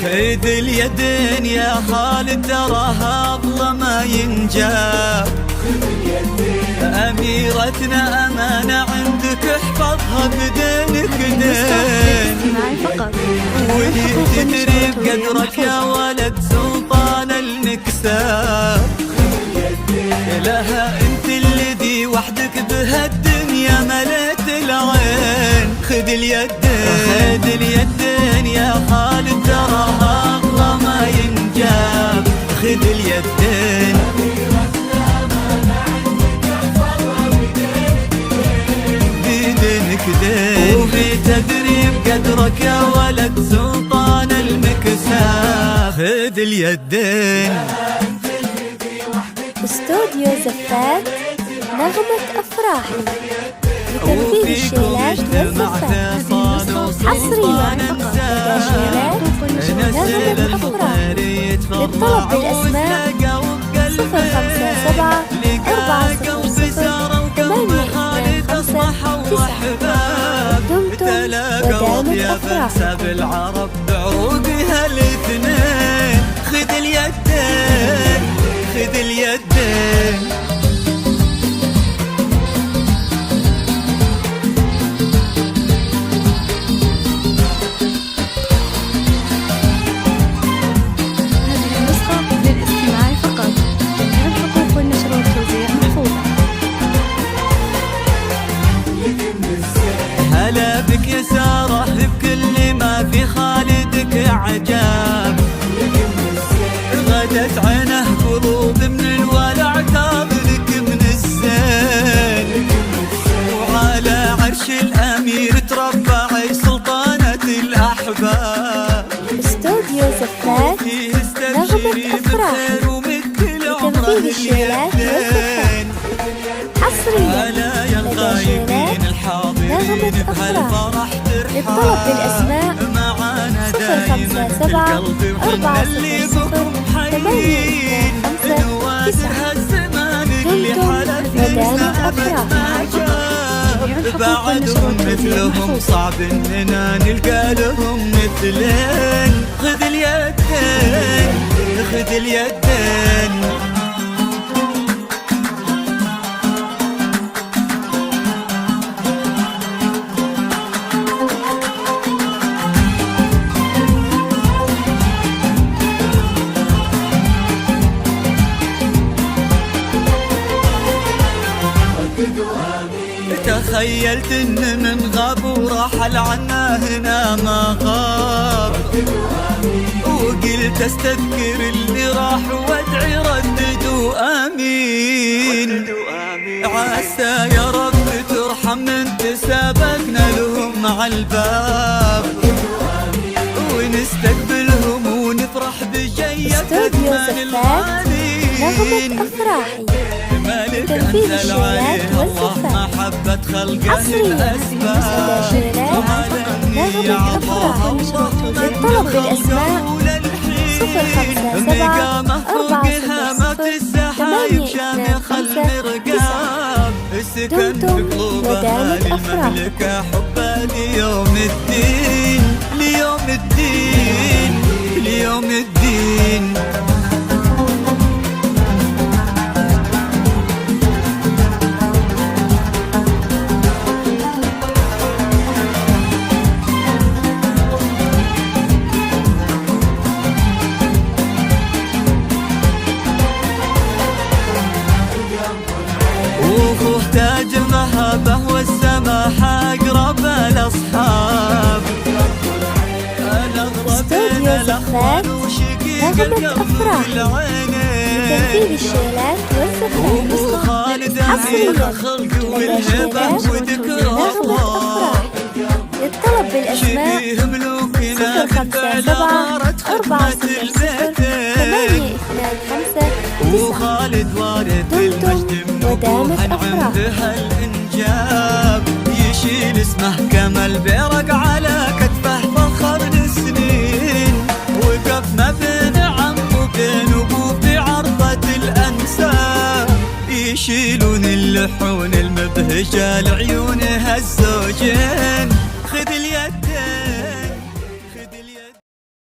خذ اليدين يا خالد تراها أبله ما ينجاب. أميرتنا أمانة عندك احفظها بدينك دين، وهي تدري بقدرك يا ولد سلطان المكساب. لها انت الذي وحدك بهالدنيا مليت العين. خذ اليدين يا خالد تراها أغلى ما ينجاب. خذ اليدين بدينك دين، وهي تدري بقدرك يا ولد سلطان المكساب. خذ اليدين. استوديو زفات نغمة أفراحي لتنفيذ الشيلات والزفات حصريا لدى شيلات نغمة أفراحي. للطلب بالأسماء 057 400 825 دمتم ودامت أفراحي. بالعرب بعروقها الاثنين. خذ اليدين خذ اليدين. هلا بك يا سارة بكل ما في خالدك عجاب. غدت عينه قلوب من الولع تاب لك من الزين. وعلى عرش الأمير تربعي سلطانة الأحباب. استوديو زفات نغمة أفراحي لتنفيذ الشيلات والزفات حصريا لدى شيلات نغمة أفراح. للطلب بالأسماء 057 400 825 دمتم ودامت أفراح. بعدهم مثلهم صعب اننا نلقى لهم مثلين. خذ اليدين خذ اليدين. تخيلت ان من غاب ورحل عنا هنا ما غاب. وقلت استذكر اللي راح وادعي رددوا امين. عسى يا رب ترحم من تسابقنا لهم مع الباب. ونستقبلهم ونفرح بجية أجمل الغالين. نغمة أفراحي تنفيذ الشيلات والزفات محبة خلقه حصريا لدى شيلات نغمة أفراحي. للطلب بالأسماء 057 400 دمتم ودامت أفراح. حبها ليوم الدين ليوم الدين ليوم الدين. تاج المهابة والسماحة أقرب الأصحاب. استوديو زفات نغمة أفراح لتنفيذ الشيلات والزفات حصريا لدى شيلات نغمة أفراح. للطلب بالأسماء 057 400 825 دمتم ودامت أفراح. الإنجاب يشيل اسمه كمل بيرق على كتفه فخر السنين. وقفنا بين عم وبين أبوه في عرضة الأنساب. يشيلون اللحون المبهجة لعيونه